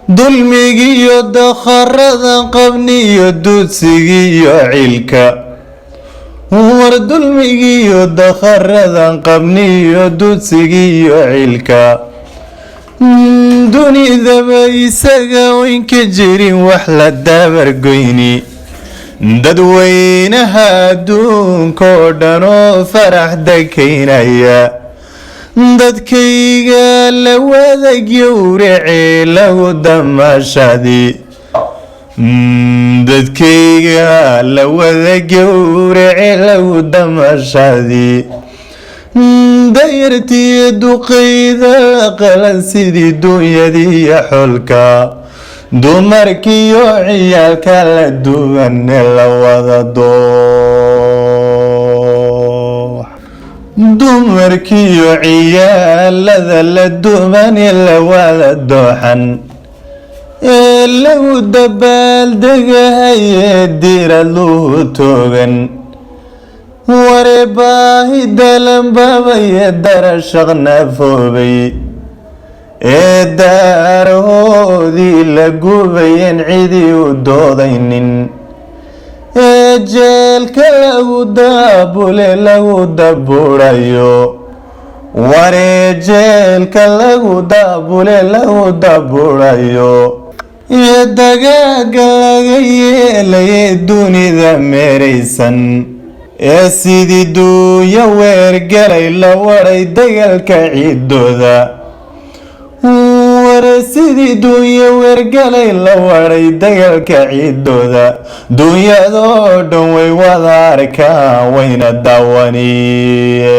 dulmigiyo dakharadan qabniyo dudsigiyo cilka war dulmigiyo dakharadan qabniyo dudsigiyo cilka dunidaba isaga oynka jirin wax la dabargoyni dadweynaha adduunkoo dhan oo farax dakaynaya dadkayga la wada gowrace lagu damashadi dadkayga la wada gowrace lagu damashadi dayartii duqayda qalan sidii dunyadiiyo xolka dumarkiyo ciyaalka la duwan la wada doox dumarkiyo ciyaalada la duwan la wada dooxan ee lagu dabaaldegahaye dirad luhu toogan ware baahi dalanbabaye darashaqna foobay ee daarahoodii la gubayen cidii u doodaynin ee jeelka lagu daabule lagu daburayo waree jeelka lagu daabule lagu daburayo ee dagaaga laga yeelaye dunida meeraysan ee sidii duunya weergalay la waray dagaalka ciidooda ware sidii duunya weergalay la waray dagaalka ciidooda duunyadoo dhan way wada arkaan wayna daawaniye